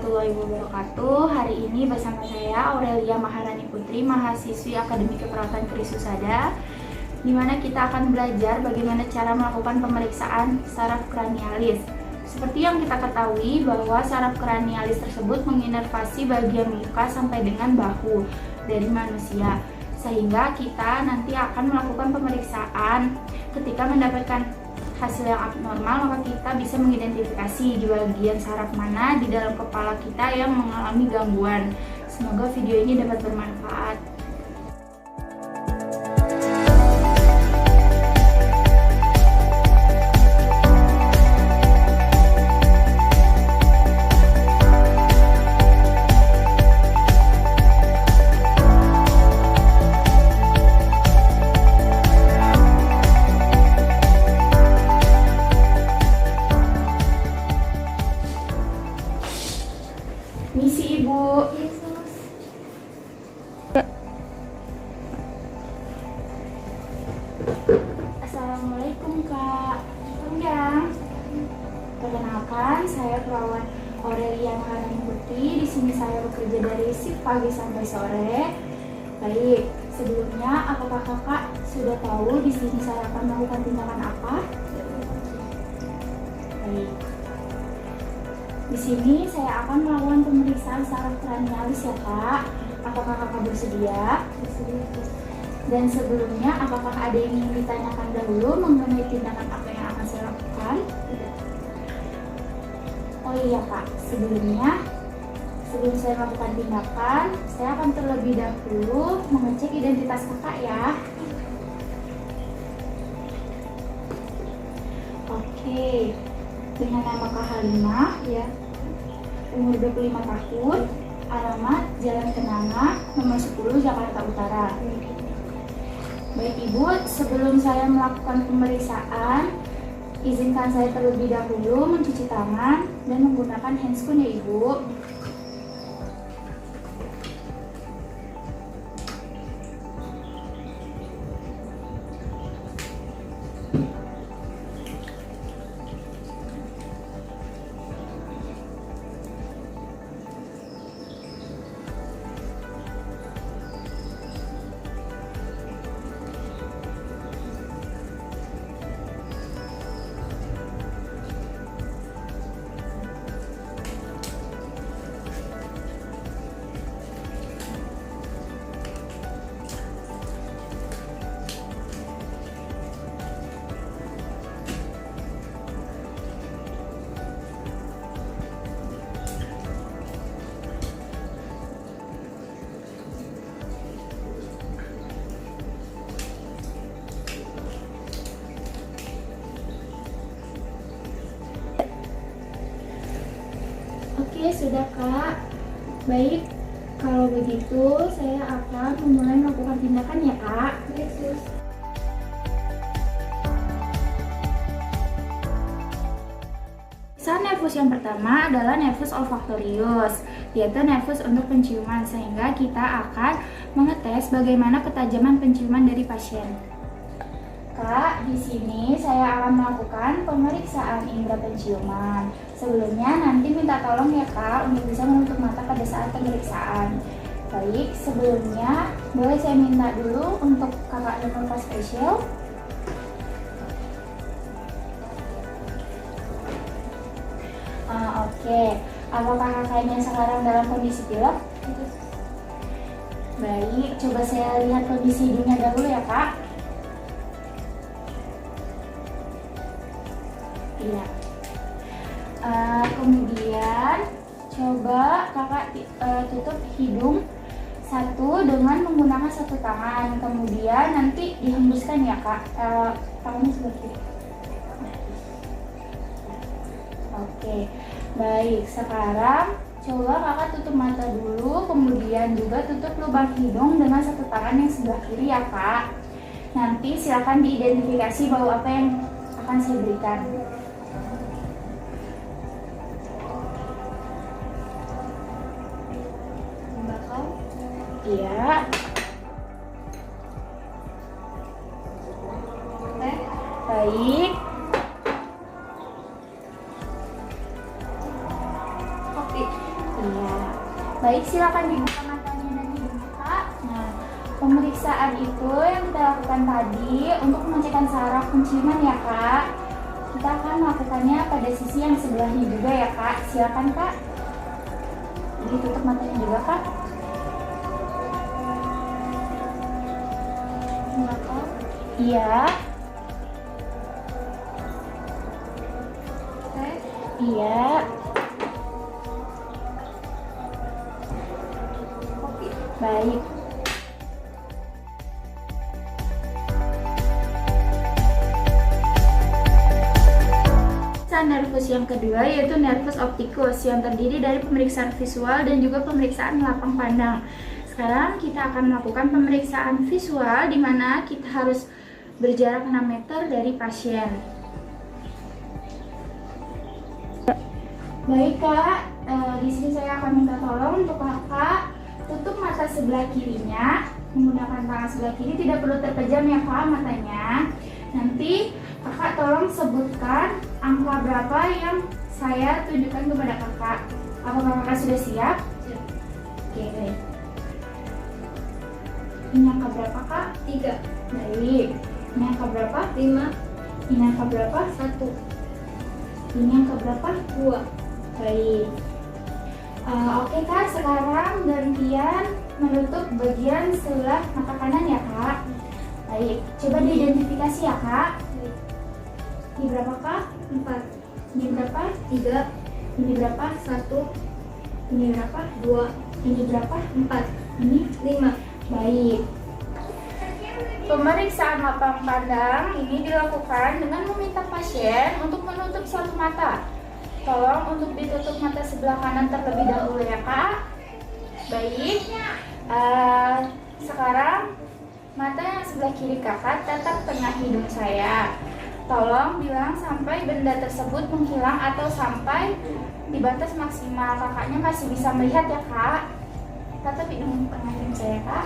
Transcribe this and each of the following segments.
warahmatullahi wabarakatuh. Hari ini bersama saya Aurelia Maharani Putri, mahasiswi Akademi Keperawatan Krisusada, di mana kita akan belajar bagaimana cara melakukan pemeriksaan saraf kranialis. Seperti yang kita ketahui bahwa saraf kranialis tersebut menginervasi bagian muka sampai dengan bahu dari manusia, sehingga kita nanti akan melakukan pemeriksaan. Ketika mendapatkan hasil yang abnormal, maka kita bisa mengidentifikasi di bagian saraf mana di dalam kepala kita yang mengalami gangguan. Semoga video ini dapat bermanfaat. Misi Ibu. Assalamualaikum Kak. Undang. Perkenalkan, saya perawat Aurelia Maharani Putri. Di sini saya bekerja dari shift pagi sampai sore. Baik, sebelumnya apakah Kakak sudah tahu di sini saya akan melakukan tindakan apa? Baik. Di sini saya akan melakukan pemeriksaan saraf kranialis ya Kak. Apakah Kakak bersedia? Bersedia. Dan sebelumnya, apakah ada yang ingin ditanyakan dahulu mengenai tindakan apa yang akan saya lakukan? Tidak. Oh iya Kak, sebelum saya melakukan tindakan, saya akan terlebih dahulu mengecek identitas Kakak ya. Oke. Dengan nama Kak Halimah ya, umur 25 tahun, alamat Jalan Kenanga, nomor 10, Jakarta Utara. Baik Ibu, sebelum saya melakukan pemeriksaan, izinkan saya terlebih dahulu mencuci tangan dan menggunakan handscoon ya Ibu. Oke, sudah Kak. Baik, kalau begitu saya akan memulai melakukan tindakan ya Kak. Yesus. Nervus yang pertama adalah nervus olfaktorius, yaitu nervus untuk penciuman, sehingga kita akan mengetes bagaimana ketajaman penciuman dari pasien. Kak, di sini saya akan melakukan pemeriksaan indera penciuman. Sebelumnya nanti minta tolong ya Kak untuk bisa menutup mata pada saat pemeriksaan. Baik, sebelumnya boleh saya minta dulu untuk Kakak dan Bapak spesial. Oke, apakah kakaknya sekarang dalam kondisi pilek? Baik, coba saya lihat kondisi hidungnya dahulu ya Kak. Iya. Kemudian coba kakak tutup hidung satu dengan menggunakan satu tangan. Kemudian nanti dihembuskan ya Kak. Tangannya sebelah kiri. Oke, baik. Sekarang coba kakak tutup mata dulu, kemudian juga tutup lubang hidung dengan satu tangan yang sebelah kiri ya Kak. Nanti silakan diidentifikasi bau apa yang akan saya berikan. Bakau? Iya. Baik. Iya. Baik, silakan dibuka matanya dan hidungnya, Kak. Nah, pemeriksaan itu yang kita lakukan tadi untuk mengecekkan saraf penciuman ya, Kak. Kita akan melakukannya pada sisi yang sebelahnya juga ya, Kak. Silakan, Kak. Ditutup matanya juga, Kak. Iya. Iya. Baik. Nervus yang kedua yaitu nervus opticus yang terdiri dari pemeriksaan visual dan juga pemeriksaan lapang pandang. Sekarang kita akan melakukan pemeriksaan visual di mana kita harus berjarak 6 meter dari pasien. Baik, Kak, di sini saya akan minta tolong untuk Kakak tutup mata sebelah kirinya menggunakan tangan sebelah kiri, tidak perlu terpejam ya, Kak, matanya. Nanti Kakak tolong sebutkan angka berapa yang saya tunjukkan kepada Kakak. Apakah Kakak sudah siap? Siap. Oke, baik. Ini angka berapa, Kak? 3. Baik. Ini angka berapa? 5. Ini angka berapa? 1. Ini angka berapa? 2. Baik. Oke, Kak, sekarang gantian menutup bagian sebelah mata kanan ya, Kak. Baik, coba diidentifikasi ya, Kak. Ini berapa, Kak? 4. Ini berapa? 3. Ini berapa? 1. Ini berapa? 2. Ini berapa? 4. Ini 5. Baik. Pemeriksaan lapang pandang ini dilakukan dengan meminta pasien untuk menutup satu mata. Tolong untuk ditutup mata sebelah kanan terlebih dahulu ya, Kak. Baik. Sekarang mata yang sebelah kiri Kakak tetap tengah hidung saya. Tolong bilang sampai benda tersebut menghilang atau sampai di batas maksimal. Kakaknya masih bisa melihat ya, Kak. Tetap hidung tengah hidung saya, Kak.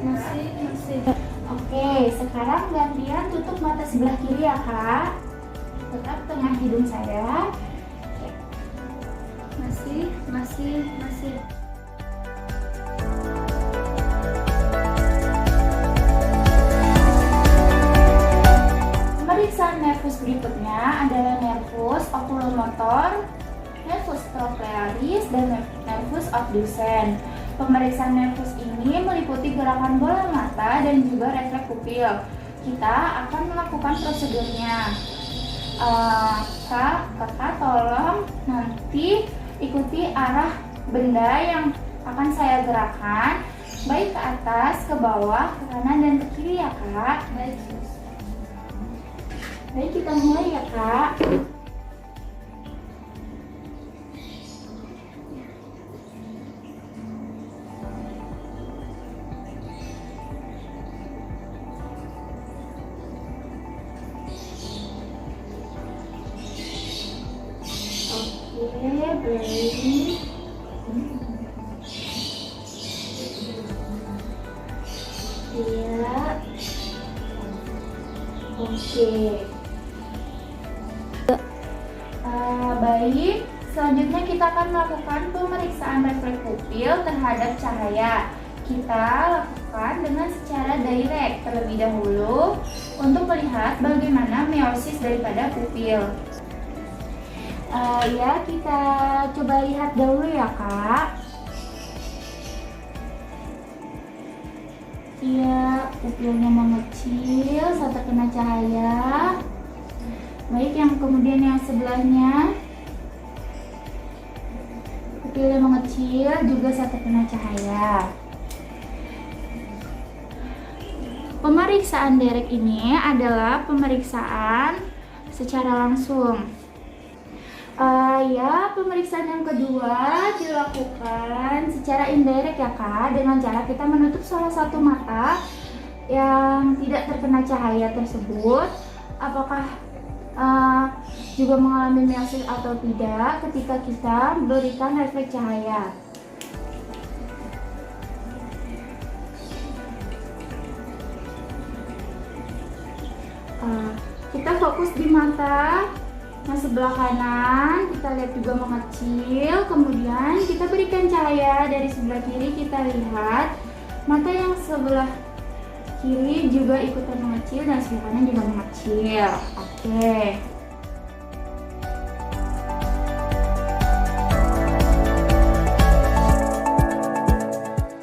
Masih. Oke, sekarang gantian tutup mata sebelah kiri ya, Kak. Tetap tengah hidung saya. Masih. Pemeriksaan nervus berikutnya adalah nervus oculomotor, nervus trochlearis, dan nervus abducens. Pemeriksaan nervus ini meliputi gerakan bola mata dan juga refleks pupil. Kita akan melakukan prosedurnya. Kakak tolong nanti ikuti arah benda yang akan saya gerakkan, baik ke atas, ke bawah, ke kanan, dan ke kiri ya, Kak. Baik, kita mulai ya, Kak. Oke, baik. Iya. Oke. Baik, selanjutnya kita akan melakukan pemeriksaan refleks pupil terhadap cahaya. Kita lakukan dengan secara direct terlebih dahulu untuk melihat bagaimana meiosis daripada pupil. Ya, kita coba lihat dahulu ya, Kak. Iya, pupilnya mengecil saat terkena cahaya. Baik, yang kemudian yang sebelahnya pupilnya mengecil juga saat terkena cahaya. Pemeriksaan direct ini adalah pemeriksaan secara langsung. Ya, pemeriksaan yang kedua dilakukan secara indirect ya, Kak, dengan cara kita menutup salah satu mata yang tidak terkena cahaya tersebut. Apakah juga mengalami meiosis atau tidak ketika kita berikan refleks cahaya. Kita fokus di mata Nah, sebelah kanan kita lihat juga mengecil, kemudian kita berikan cahaya dari sebelah kiri. Kita lihat mata yang sebelah kiri juga ikutan mengecil dan sebelah kanan juga mengecil. Oke.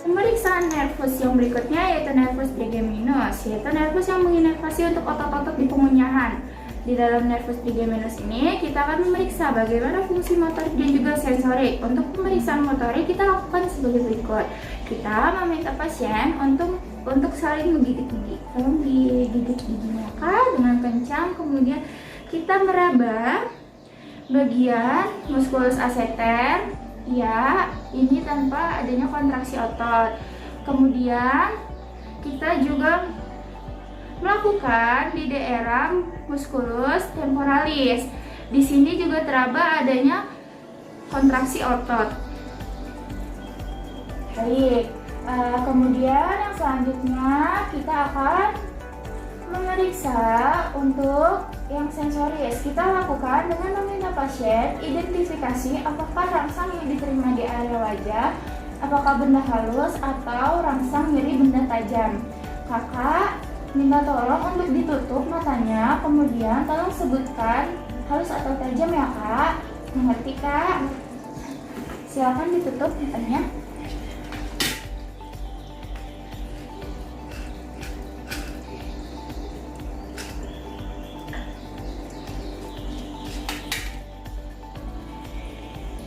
Pemeriksaan nervus yang berikutnya yaitu nervus trigeminus, yaitu nervus yang menginervasi untuk otot-otot di pengunyahan. Di dalam nervus trigeminus ini kita akan memeriksa bagaimana fungsi motorik dan juga sensorik. Untuk pemeriksaan motorik kita lakukan sebagai berikut. Kita meminta pasien untuk saling menggigit gigi. Tolong digigit giginya Kak dengan kencang. Kemudian kita meraba bagian musculus ascenter. Ya, ini tanpa adanya kontraksi otot. Kemudian kita juga melakukan di daerah musculus temporalis. Di sini juga teraba adanya kontraksi otot. Baik, kemudian yang selanjutnya kita akan memeriksa untuk yang sensoris. Kita lakukan dengan meminta pasien identifikasi apakah rangsang yang diterima di area wajah, apakah benda halus atau rangsang nyeri benda tajam. Kakak minta tolong untuk ditutup matanya, kemudian tolong sebutkan halus atau tajam ya Kak. Mengerti Kak? Silakan ditutup matanya.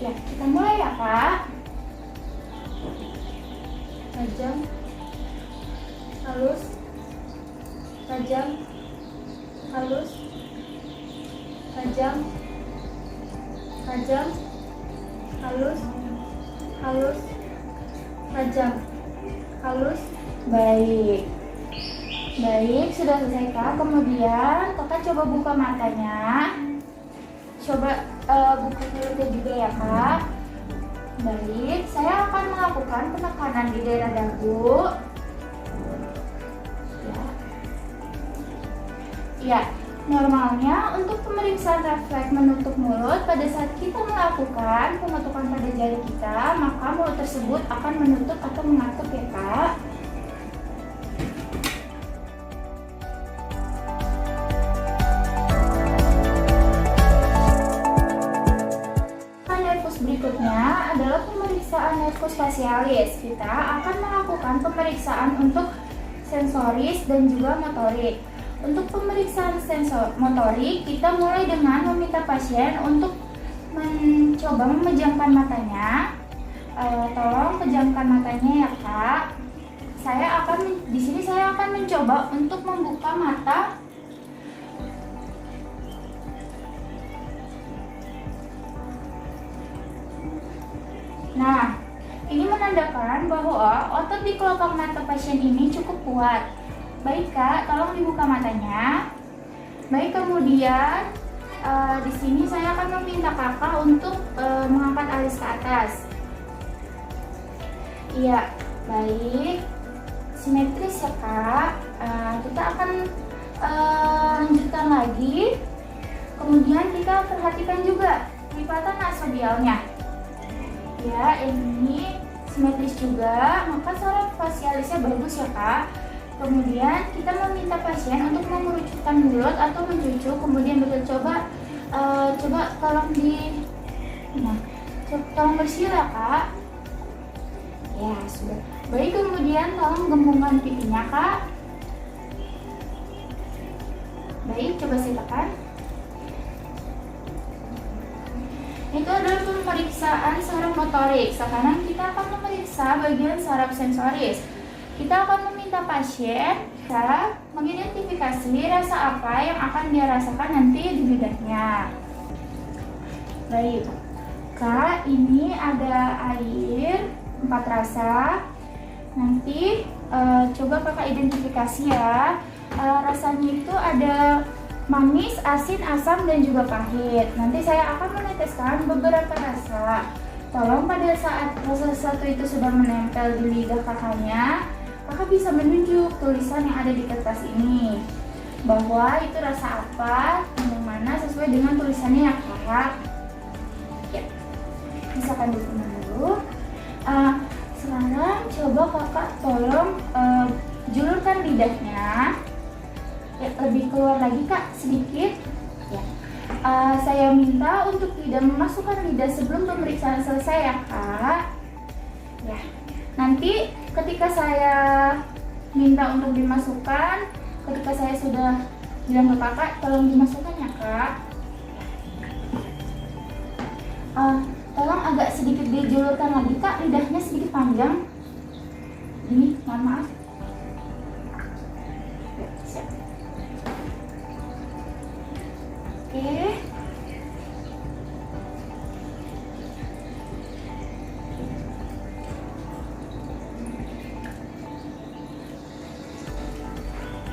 Ya, kita mulai ya Kak. Tajam, halus, tajam, halus, tajam, tajam, halus, halus, tajam, halus. Baik, sudah selesai Kak. Kemudian Kakak coba buka matanya. Coba buka mulutnya juga ya Kak. Baik, saya akan melakukan penekanan di daerah dagu. Ya, normalnya untuk pemeriksaan refleks menutup mulut pada saat kita melakukan penutupan pada jari kita, maka mulut tersebut akan menutup atau mengatup ya Kak. Nervus berikutnya adalah pemeriksaan nervus facialis. Kita akan melakukan pemeriksaan untuk sensoris dan juga motorik. Untuk pemeriksaan sensor motorik, kita mulai dengan meminta pasien untuk mencoba memejamkan matanya. Tolong pejamkan matanya ya Kak. Di sini saya akan mencoba untuk membuka mata. Nah, ini menandakan bahwa otot di kelopak mata pasien ini cukup kuat. Baik Kak, tolong dibuka matanya. Baik, kemudian di sini saya akan meminta Kakak untuk mengangkat alis ke atas. Iya, baik. Simetris ya Kak. Kita akan lanjutkan lagi. Kemudian kita perhatikan juga lipatan nasodialnya. Ya, ini simetris juga, maka saraf facialisnya bagus ya Kak. Kemudian kita meminta pasien untuk mengerucutkan mulut atau mencucu, kemudian coba tolong tolong bersih ya Kak. Ya, sudah. Baik, kemudian tolong gembungkan pipinya Kak. Baik, coba silakan. Itu adalah pemeriksaan saraf motorik. Sekarang kita akan memeriksa bagian saraf sensoris. Kita akan meminta pasien mengidentifikasi rasa apa yang akan dia rasakan nanti di lidahnya. Baik, Kak, ini ada air 4 rasa. Nanti coba Kakak identifikasi ya. Rasanya itu ada manis, asin, asam, dan juga pahit. Nanti saya akan meneteskan beberapa rasa. Tolong pada saat rasa satu itu sudah menempel di lidah kakaknya, Kakak bisa menunjuk tulisan yang ada di kertas ini. bahwa itu rasa apa yang mana sesuai dengan tulisannya ya Kak. Ya, misalkan dulu. Sekarang coba Kakak tolong julurkan lidahnya. Ya, lebih keluar lagi Kak sedikit. Ya. Saya minta untuk tidak memasukkan lidah sebelum pemeriksaan selesai ya Kak. Ya. Nanti ketika saya minta untuk dimasukkan, ketika saya sudah bilang ke Kakak tolong dimasukkan ya Kak. Tolong agak sedikit dijulurkan lagi Kak, lidahnya sedikit panjang. Ini, mohon maaf. Siap. Oke.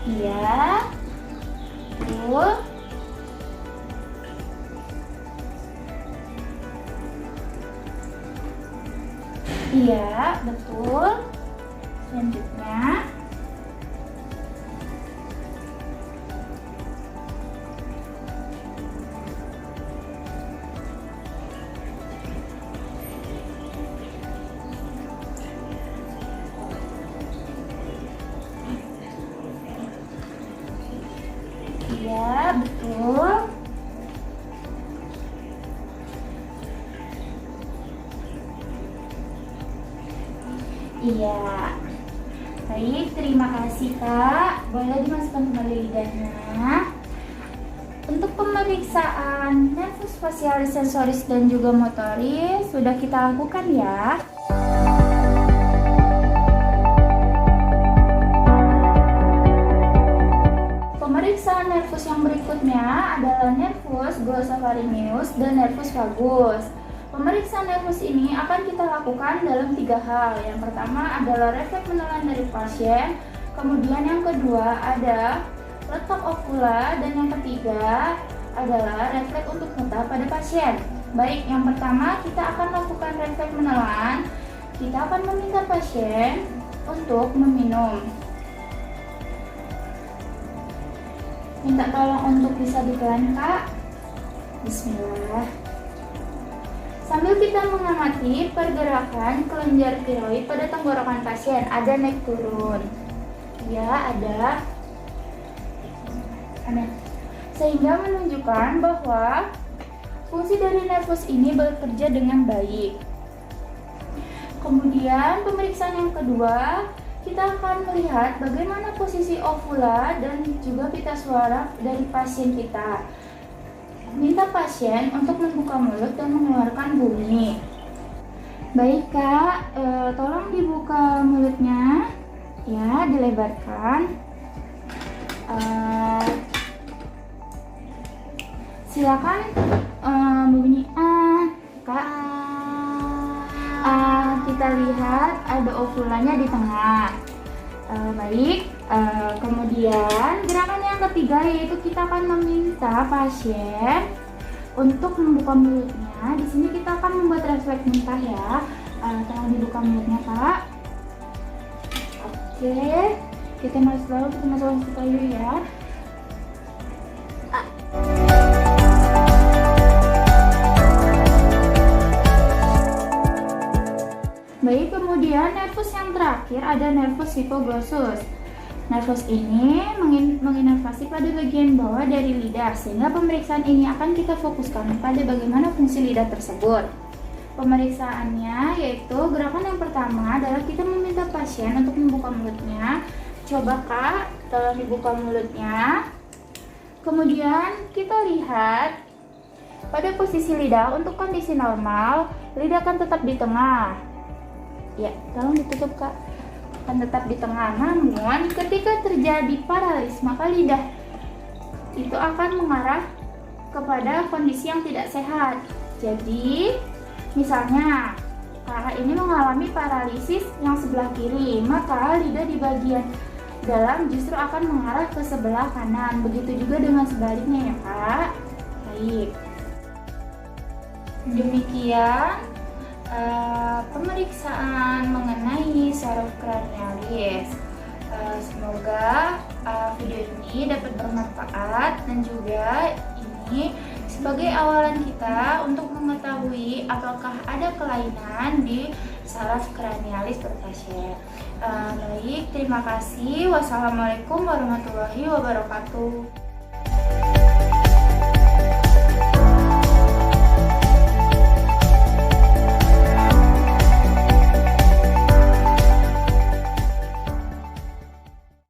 Iya. Betul. Iya, betul. Selanjutnya. Iya, betul. Iya. Baik, terima kasih Kak. Boleh dimasukkan kembali lidahnya. Untuk pemeriksaan nervus facialis, sensoris dan juga motoris sudah kita lakukan ya. Pemeriksaan nervus yang berikutnya adalah nervus glossopharyngeus dan nervus vagus. Pemeriksaan nervus ini akan kita lakukan dalam 3 hal. Yang pertama adalah refleks menelan dari pasien, kemudian yang kedua ada letak okula, dan yang ketiga adalah refleks untuk mata pada pasien. Baik, yang pertama kita akan lakukan refleks menelan. Kita akan meminta pasien untuk meminum. Minta tolong untuk bisa ditelan Kak. Bismillah. Sambil kita mengamati pergerakan kelenjar tiroid pada tenggorokan pasien, ada naik turun. Ya, ada. Sehingga menunjukkan bahwa fungsi dari nervus ini bekerja dengan baik. Kemudian pemeriksaan yang kedua, kita akan melihat bagaimana posisi ovula dan juga pita suara dari pasien kita. Minta pasien untuk membuka mulut dan mengeluarkan bunyi. Baik Kak, tolong dibuka mulutnya, ya, dilebarkan. Silakan bunyi Kak. Kita lihat ada ovulanya di tengah. Baik. Kemudian gerakan yang ketiga yaitu kita akan meminta pasien untuk membuka mulutnya. Di sini kita akan membuat refleks muntah ya. Tolong dibuka mulutnya Kak. Oke, kita masukkan dulu ya. Baik, kemudian nervus yang terakhir ada nervus hipoglossus. Nervus ini menginervasi pada bagian bawah dari lidah, sehingga pemeriksaan ini akan kita fokuskan pada bagaimana fungsi lidah tersebut. Pemeriksaannya yaitu gerakan yang pertama adalah kita meminta pasien untuk membuka mulutnya. Coba Kak, tolong dibuka mulutnya. Kemudian kita lihat pada posisi lidah untuk kondisi normal, lidah akan tetap di tengah. Ya, tolong ditutup Kak. Akan tetap di tengah. Namun ketika terjadi paralis, maka lidah itu akan mengarah kepada kondisi yang tidak sehat. Jadi misalnya Kakak ini mengalami paralisis yang sebelah kiri, maka lidah di bagian dalam justru akan mengarah ke sebelah kanan. Begitu juga dengan sebaliknya ya Kak. Baik, demikian pemeriksaan mengenai saraf kranialis. Semoga video ini dapat bermanfaat dan juga ini sebagai awalan kita untuk mengetahui apakah ada kelainan di saraf kranialis berfascia. Baik, terima kasih. Wassalamualaikum warahmatullahi wabarakatuh.